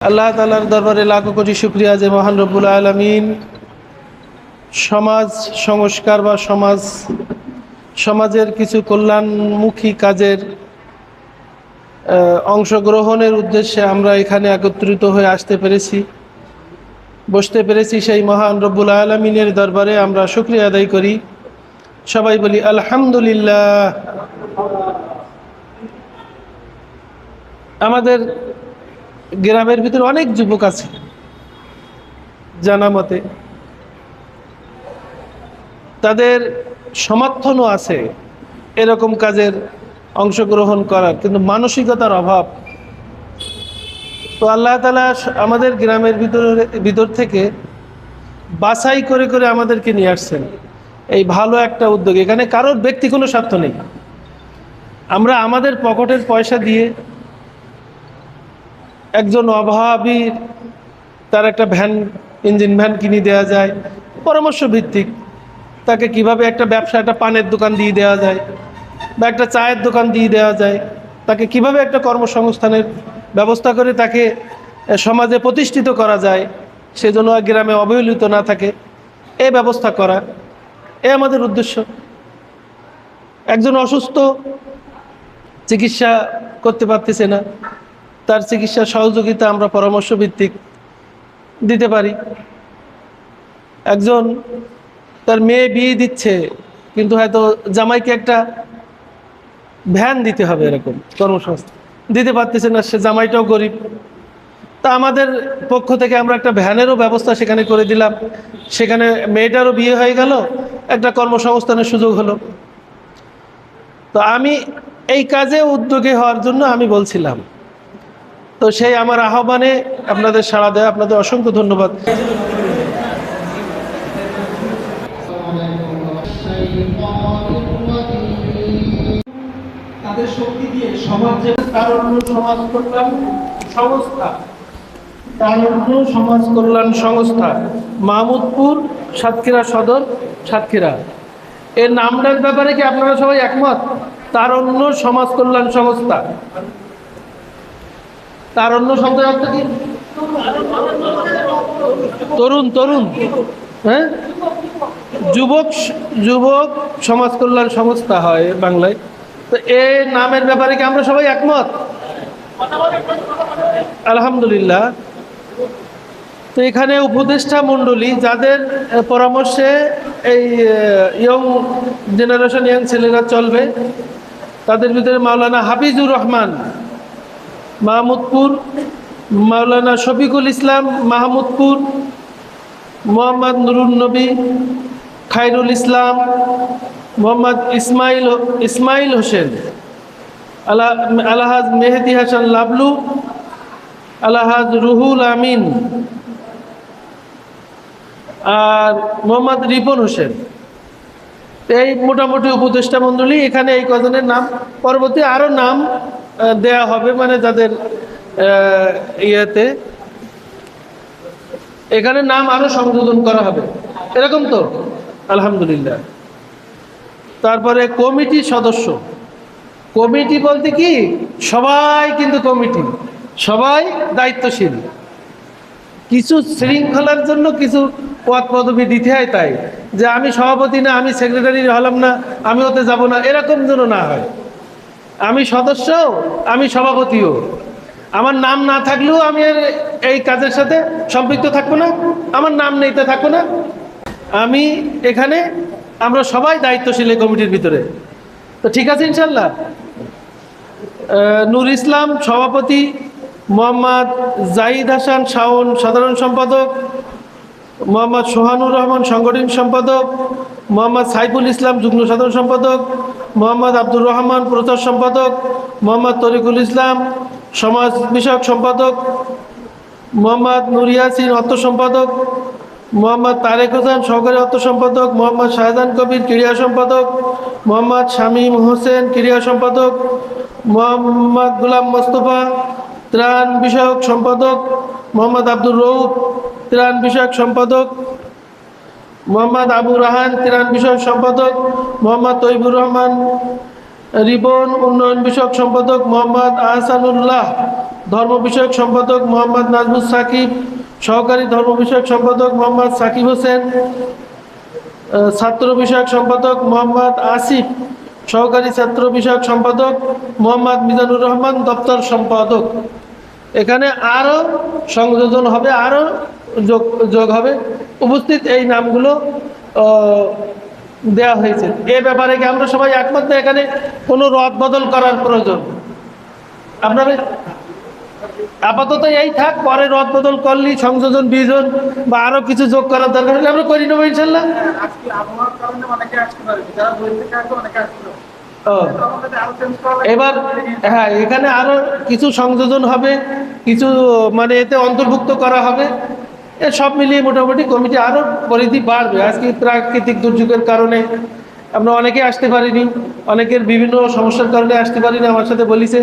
আল্লাহ তাআলার দরবারে লাখো কোটি শুকরিয়া যে মহান রব্বুল আলামিন সমাজ সংস্কার বা সমাজের কিছু কল্যাণমুখী কাজের অংশগ্রহণের উদ্দেশ্যে আমরা এখানে একত্রিত হয়ে আসতে পেরেছি, বসতে পেরেছি। সেই মহান রব্বুল আলামিনের দরবারে আমরা শুকরিয়া আদায় করি। সবাই বলি আলহামদুলিল্লাহ। আমাদের গ্রামের ভিতরে অনেক যুবক আছে, জানা মতে তাদের সমর্থনও আছে এরকম কাজের অংশগ্রহণ করার, কিন্তু মানসিকতার অভাব। তো আল্লাহ তাআলা আমাদের গ্রামের ভিতর থেকে বাছাই করে করে আমাদেরকে নিয়ে আসছেন এই ভালো একটা উদ্যোগ। এখানে কারোর ব্যক্তি কোনো স্বার্থ নেই। আমরা আমাদের পকেটের পয়সা দিয়ে একজন অভাবী তার একটা ইঞ্জিন ভ্যান কিনে দেওয়া যায়, পরামর্শ ভিত্তিক। তাকে কিভাবে একটা ব্যবসা, একটা পানের দোকান দিয়ে দেওয়া যায় বা একটা চায়ের দোকান দিয়ে দেওয়া যায়, তাকে কিভাবে একটা কর্মসংস্থানের ব্যবস্থা করে তাকে সমাজে প্রতিষ্ঠিত করা যায়, সেজন্য গ্রামে অবহেলিত না থাকে, এই ব্যবস্থা করা, আমাদের উদ্দেশ্য। একজন অসুস্থ, চিকিৎসা করতে পারতেছে না, তার চিকিৎসার সহযোগিতা আমরা পরামর্শ ভিত্তিক দিতে পারি। একজন তার মেয়ে বিয়ে দিচ্ছে, কিন্তু হয়তো জামাইকে একটা ভ্যান দিতে হবে, এরকম কর্মসংস্থান দিতে পারতেছে না, সে জামাইটাও গরিব। তা আমাদের পক্ষ থেকে আমরা একটা ভ্যানেরও ব্যবস্থা সেখানে করে দিলাম, সেখানে মেয়েটারও বিয়ে হয়ে গেল, একটা কর্মসংস্থানের সুযোগ হলো। তো আমি এই কাজে উদ্যোগী হওয়ার জন্য আমি বলছিলাম, তো সেই আমার আহ্বানে আপনাদের সাড়া দেয়, আপনাদের অসংখ্য ধন্যবাদ। তাদের শক্তি দিয়ে সমাজের সমাজ কল্যাণ সংস্থা মাহমুদপুর সাতক্ষীরা সদর, সাতক্ষীরা, এর নামটার ব্যাপারে কি আপনারা সবাই একমত? তারুণ্য সমাজ কল্যাণ সংস্থা। তারুণ্য শব্দের অর্থ কি? তরুণ, তরুণ, হ্যাঁ, যুবক সমাজ কল্যাণ সংস্থা হয় বাংলায়। তো এই নামের ব্যাপারে কি আমরা সবাই একমত? আলহামদুলিল্লাহ। তো এখানে উপদেষ্টা মণ্ডলী যাদের পরামর্শে এই ইয়ং জেনারেশন, ইয়াং ছেলেরা চলবে, তাদের ভিতরে মাওলানা হাফিজুর রহমান মাহমুদপুর, মাওলানা শফিকুল ইসলাম মাহমুদপুর, মোহাম্মদ নুরুন নবী, খায়রুল ইসলাম, মোহাম্মদ ইসমাইল হোসেন, আলহাজ মেহেদি হাসান লাবলু, আলহাজ রুহুল আমিন, আর মোহাম্মদ রিপন হোসেন। এই মোটামুটি উপদেষ্টা মণ্ডলী। এখানে এই কজনের নাম, পরবর্তী আরও নাম দেয়া হবে, মানে যাদের ইয়েতে এখানে নাম আরো সংযোজন করা হবে, এরকম তো আলহামদুলিল্লাহ। তারপরে কমিটি সদস্য। কমিটি বলতে কি, সবাই কিন্তু কমিটি, সবাই দায়িত্বশীল। কিছু শৃঙ্খলার জন্য কিছু পদ পদবি দিতে হয়, তাই যে আমি সভাপতি না, আমি সেক্রেটারি হলাম না, আমি ওতে যাব না, এরকম যেন না হয়। আমি সদস্য, আমি সভাপতিও, আমার নাম না থাকলেও আমি এই কাজের সাথে সম্পৃক্ত থাকবো না, আমার নাম নেই তো থাকবো না। আমি এখানে, আমরা সবাই দায়িত্বশীল এই কমিটির ভিতরে। তো ঠিক আছে ইনশাল্লাহ। নূর ইসলাম সভাপতি, মোহাম্মদ জাহিদ হাসান শাওন সাধারণ সম্পাদক, মোহাম্মদ সোহানুর রহমান সাংগঠনিক সম্পাদক, মোহাম্মদ সাইফুল ইসলাম যুগ্ম সাধারণ সম্পাদক, মোহাম্মদ আব্দুর রহমান প্রচার সম্পাদক, মোহাম্মদ তরিকুল ইসলাম সমাজ বিষয়ক সম্পাদক, মোহাম্মদ নুর ইয়াসিন অর্থ সম্পাদক, মোহাম্মদ তারেক হোসেন সহকারী অর্থ সম্পাদক, মোহাম্মদ শাহজাহান কবির ক্রীড়া সম্পাদক, মোহাম্মদ শামীম হোসেন ক্রীড়া সম্পাদক, মোহাম্মদ গোলাম মোস্তফা ত্রাণ বিষয়ক সম্পাদক, মোহাম্মদ আব্দুর রউফ ত্রাণ বিষয়ক সম্পাদক, মোহাম্মদ আবু রাহান ত্রাণ বিষয়ক সম্পাদক, মোহাম্মদ তৈবুর রহমান রিবন উন্নয়ন বিষয়ক সম্পাদক মোহাম্মদ আহসানুল্লাহ, ধর্ম বিষয়ক সম্পাদক মোহাম্মদ নাজমুস সাকিব, সহকারী ধর্ম বিষয়ক সম্পাদক মোহাম্মদ সাকিব হোসেন, ছাত্র বিষয়ক সম্পাদক মোহাম্মদ আসিফ, সহকারী ছাত্র বিষয়ক সম্পাদক মোহাম্মদ মিজানুর রহমান, দপ্তর সম্পাদক। এখানে আরও সংযোজন হবে, আরও যোগ হবে। উপস্থিত এই নামগুলো দেয়া হয়েছে। এ ব্যাপারে কি আমরা সবাই একমত না এখানে কোনো রদ বদল করার প্রয়োজন? আপনারা আপাতত এই থাক, পরে রদ বদল করলি সংযোজন বিজন বা আরো কিছু যোগ করার দরকার হলে আমরা করে নেবো ইনশাল্লাহ। এবার হ্যাঁ, এখানে আরো কিছু সংযোজন হবে, কিছু মানে এতে অন্তর্ভুক্ত করা হবে। এ সব মিলিয়ে মোটামুটি কমিটি আরো পরিধি বাড়বে। আজকে প্রাকৃতিক দুর্যোগের কারণে আমরা অনেকে আসতে পারিনি, অনেকের বিভিন্ন সমস্যার কারণে আসতে পারিনি। আমার সাথে বলিছে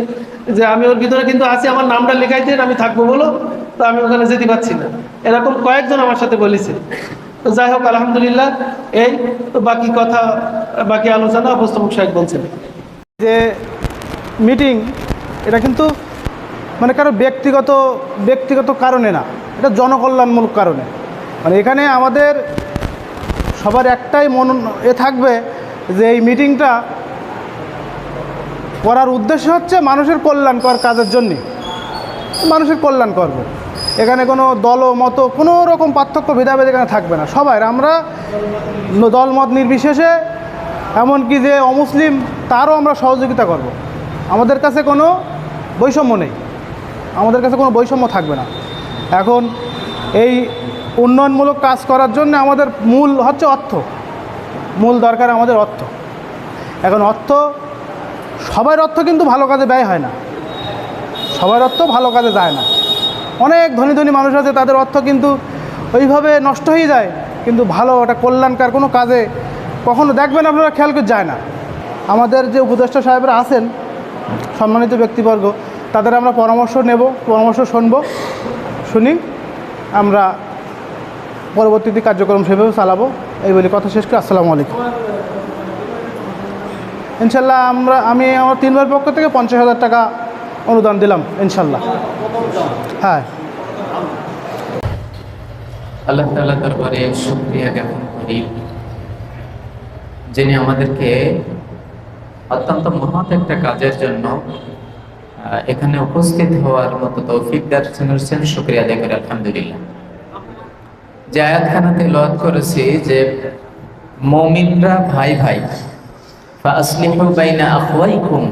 যে আমি ওর ভিতরে কিন্তু আছি, আমার নামটা লেখাই দেন, আমি থাকবো বলো, তো আমি ওখানে যেতে পারছি না। এরকম কয়েকজন আমার সাথে বলেছে। তো যাই হোক, আলহামদুলিল্লাহ। এই তো বাকি কথা, বাকি আলোচনা উপস্থাপক সাহেব বলছেন। যে মিটিং, এটা কিন্তু মানে কারো ব্যক্তিগত কারণে না, এটা জনকল্যাণমূলক কারণে। মানে এখানে আমাদের সবার একটাই থাকবে যে এই মিটিংটা করার উদ্দেশ্য হচ্ছে মানুষের কল্যাণকর কাজের জন্যে, মানুষের কল্যাণ করব। এখানে কোনো দল মত কোনো রকম পার্থক্য ভেদাভেদ এখানে থাকবে না। সবাই আমরা দলমত নির্বিশেষে, এমনকি যে অমুসলিম তারও আমরা সহযোগিতা করব। আমাদের কাছে কোনো বৈষম্য নেই, আমাদের কাছে কোনো বৈষম্য থাকবে না। এখন এই উন্নয়নমূলক কাজ করার জন্য আমাদের মূল হচ্ছে অর্থ, মূল দরকার আমাদের অর্থ। এখন সবার অর্থ কিন্তু ভালো কাজে ব্যয় হয় না, সবার অর্থ ভালো কাজে যায় না। অনেক ধনী ধনী মানুষ আছে, তাদের অর্থ কিন্তু ওইভাবে নষ্ট হয়ে যায়, কিন্তু ভালো একটা কল্যাণকার কোনো কাজে কখনো দেখবেন আপনারা খেয়াল করে যায় না। আমাদের যে উপদেষ্টা সাহেবরা আছেন, সম্মানিত ব্যক্তিবর্গ, তাদের আমরা পরামর্শ নেব, পরামর্শ শুনি আমরা পরবর্তীতে কার্যক্রম সেভাবে চালাবো। এই বলি কথা শেষ করে আসসালামু আলাইকুম। ইনশাল্লাহ আমি আমার 3 ভাইয়ের পক্ষ থেকে 50,000 টাকা অনুদান দিলাম ইনশাল্লাহ। হ্যাঁ, আল্লাহ তাআলা দরবারে শুকরিয়া জ্ঞাপন করি, যিনি আমাদেরকে অত্যন্ত মহৎ একটা কাজের জন্য এখানে উপস্থিত হওয়ার মতো তৌফিক দিয়েছেন। শুকরিয়া আদায় করি আলহামদুলিল্লাহ। যে আয়াতখানা তেলাওয়াত করেছি যে মুমিনরা ভাই ভাই, ফাসলিহু বাইনা আখওয়াইকুম,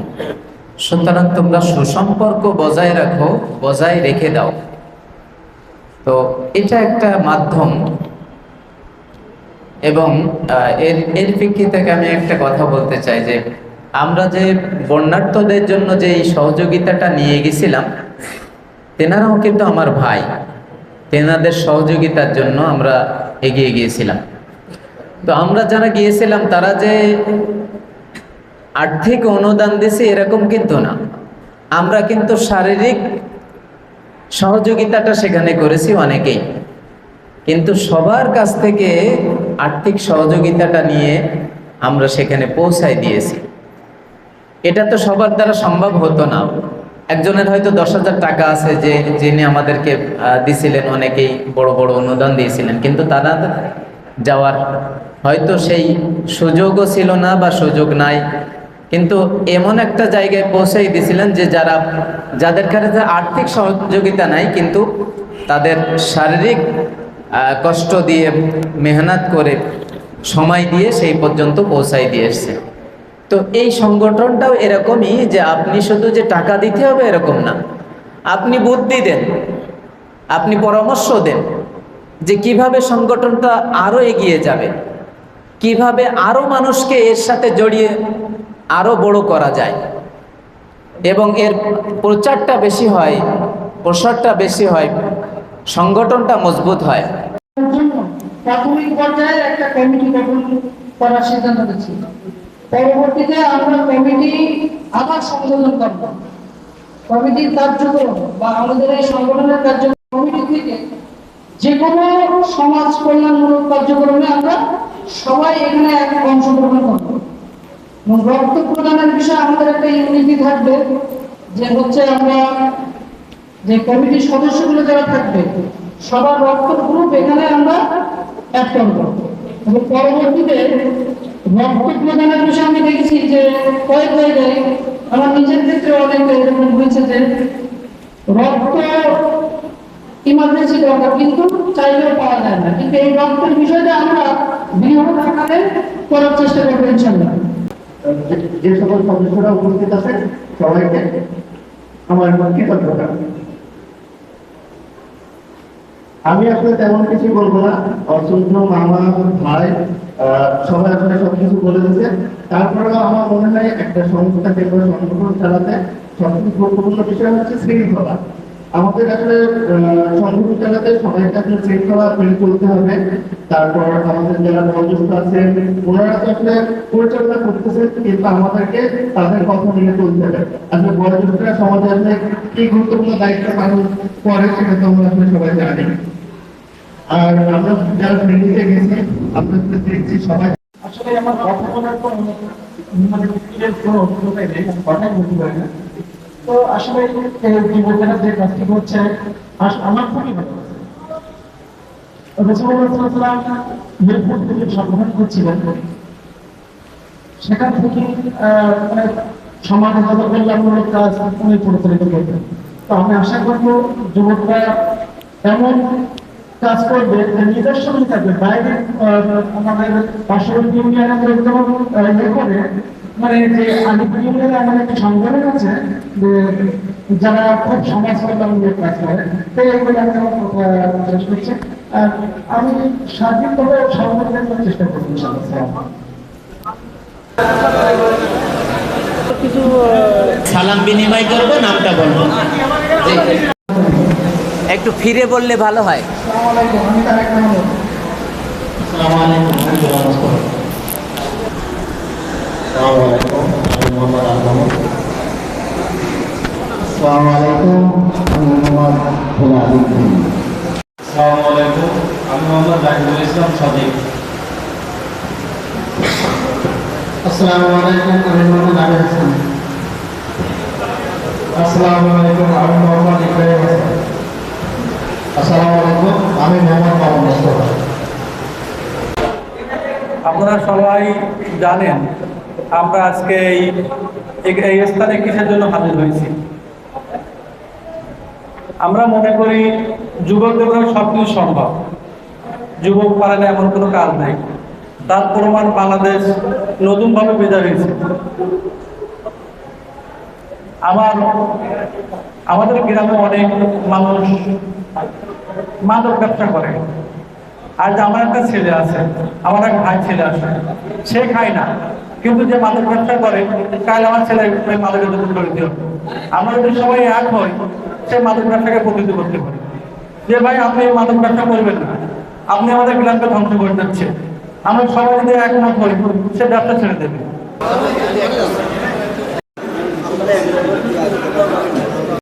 সুতরাং তোমরা সুসম্পর্ক বজায় রাখো, বজায় রেখে দাও। তো এটা একটা মাধ্যম। এবং এর প্রেক্ষিতে আমি একটা কথা বলতে চাই যে আমরা যে বন্যার্থদের জন্য যে এই সহযোগিতাটা নিয়ে গেছিলাম, তেনারাও কিন্তু আমার ভাই, তেনাদের সহযোগিতার জন্য আমরা এগিয়ে গিয়েছিলাম। তো আমরা যারা গিয়েছিলাম তারা যে আর্থিক অনুদান দিছে এরকম কিন্তু না, আমরা কিন্তু শারীরিক সহযোগিতাটা সেখানে করেছি অনেকেই, কিন্তু সবার কাছ থেকে আর্থিক সহযোগিতাটা নিয়ে আমরা সেখানে পৌঁছায় দিয়েছি। এটা তো সবার দ্বারা সম্ভব হতো না। একজনের হয়তো 10,000 টাকা আছে যে যিনি আমাদেরকে দিছিলেন, অনেকেই বড় বড় অনুদান দিয়েছিলেন, কিন্তু তারা যাওয়ার হয়তো সেই সুযোগও ছিল না বা সুযোগ নাই। কিন্তু এমন একটা জায়গায় পৌঁছাই দিয়েছিলেন যে যাদের কাছে আর্থিক সহযোগিতা নাই, কিন্তু তাদের শারীরিক কষ্ট দিয়ে, মেহনত করে, সময় দিয়ে সেই পর্যন্ত পৌঁছাই দিয়ে এসছে। তো এই সংগঠনটাও এরকমই যে আপনি শুধু যে টাকা দিতে হবে এরকম না, আপনি বুদ্ধি দেন, আপনি পরামর্শ দেন যে কিভাবে সংগঠনটা আরো এগিয়ে যাবে, কিভাবে আরো মানুষকে এর সাথে জড়িয়ে আরো বড় করা যায় এবং এর প্রচারটা বেশি হয়, প্রসারটা বেশি হয়, সংগঠনটা মজবুত হয়। প্রাথমিক পর্যায়ে একটা কমিটি গঠন করার সিদ্ধান্ত নিয়েছি। পরবর্তীতে আমরা কমিটি আবার সংশোধন করব। কমিটির কার্যক্রম বা আমাদের এই সংগঠনের কার্যক্রম, কমিটি থেকে যে কোনো সমাজ কল্যাণমূলক কার্যক্রমে আমরা সবাই এখানে অংশগ্রহণ করব। এবং রক্ত প্রদানের বিষয়ে আমাদের একটা ইউনিটি থাকবে, যে হচ্ছে আমরা যে কমিটির সদস্যগুলো যারা থাকবে সবার রক্ত গ্রুপ এখানে আমরা অ্যাড করবো। এবং পরবর্তীতে রক্ত প্রদানের বিষয়ে আমি দেখেছি যে কয়েক জায়গায় আমার নিজের ক্ষেত্রে অনেক এরকম হয়েছে যে রক্ত ইমার্জেন্সি দরকার কিন্তু চাইলেও পাওয়া যায় না, কিন্তু এই রক্তের বিষয়টা আমরা বৃহৎ আকারে করার চেষ্টা করবো ইনশাল্লাহ। যে সকল সদস্যরা উপস্থিত আছেন সবাইকে আমার কৃতজ্ঞতা। আমি আসলে তেমন কিছু বলবো না, অসংখ্য মামা ভাই সবাই আসলে সবকিছু বলে দিচ্ছে। তারপরেও আমার মনে হয় একটা সংস্থা কিংবা সংগঠন চালাতে সবচেয়ে গুরুত্বপূর্ণ বিষয় হচ্ছে শৃঙ্খলা। আমাদের আসলে সংগঠন চালাতে সবাইকে আসলে শৃঙ্খলা মেনে চলতে হবে। তারপর আমাদের যারা বয়োজ্যেষ্ঠ আছেন ওনারা তো আসলে পরিচালনা করতেছেন, কিন্তু আমাদেরকে তাদের কথা মেনে চলতে হবে। আসলে বয়োজ্যেষ্ঠরা সমাজে আসলে কি গুরুত্বপূর্ণ দায়িত্ব পালন করে সেটা তো আমরা আসলে সবাই জানি। আর আমরা যারা ট্রেনিংয়ে গেছি আমরা দেখছি সবাই আসলে আমার কথা বলার কোনো মানে কোনো অভিজ্ঞতাই নেই, আমি কথাই বলতে পারি না। তো আসলে যুবকেরা যে কাজটি করছে আমার খুবই ভালো লাগছে। রাসূলুল্লাহ সাল্লাল্লাহু আলাইহি ওয়াসাল্লাম মিরপুর থেকে সম্বোধন করছিলেন, সেখান থেকে মানে সমাজে যত কল্যাণমূলক কাজ উনি পরিচালিত করতেন। তো আমি আশা করবো যুবকরা এমন কাজ করবে যে নিদর্শন থাকবে, বাইরে আমাদের পার্শ্ববর্তী ইউনিয়নের একদম ইয়ে করে, মানে যে আলিপুর ইউনিয়নে আমাদের একটা সংগঠন আছে যে যারা খুব সমাজ কল্যাণমূলক কাজ করে, তো এগুলো আমি শেষ করছি। আর আমি স্বাধীনভাবে সংগঠনের চেষ্টা করবো ইনশাআল্লাহ। কিছু সালাম বিনিময় করবো, নামটা বলবো। একটু ফিরে বললে ভালো হয়। আসসালামু আলাইকুম, আমি তারেক মাহমুদ। আসসালামু আলাইকুম আমি মোহাম্মদ আলম। আসসালামু আলাইকুম আমি মোহাম্মদ ফিলাদি। আসসালামু আলাইকুম, আমি মোহাম্মদ জাহিদুল ইসলাম সাদিক। আসসালামু আলাইকুম আমি মোহাম্মদ আলী হাসান। আসসালামু আলাইকুম, আমি মোহাম্মদ ইব্রাহিম হাসান। আসসালামু আলাইকুম আমি মোহাম্মদ মামুন মুস্তাফা। আপনারা সবাই জানেন আমরা আজকে এই স্থানে কিসের জন্য হাজির হয়েছি। আমরা মনে করি যুবকদের দ্বারা সবকিছু সম্ভব, যুবক পারে না এমন কোনো কাজ নেই। তার প্রমাণ বাংলাদেশ নতুনভাবে বেজা হয়েছে। আমাদের গ্রামে অনেক মানুষ মাদক ব্যবসা করে। আর যে আমার একটা ছেলে আছে, আমার এক ভাই ছেলে আছে, সে খায় না, কিন্তু যে মাদক ব্যবসা করে কাল আমার ছেলে মাদকের জন্য জড়িত হবে। আমরা যদি সবাই এক হই, সে মাদক ব্যবসাকে প্রতিনিধি করতে পারি যে ভাই আপনি এই মাদক ব্যবসা করবেন না, আপনি আমাদের গ্রামকে ধ্বংস করে দিচ্ছেন। আমরা সবাই যদি একমত হই, সে ব্যবসা ছেড়ে দেবে।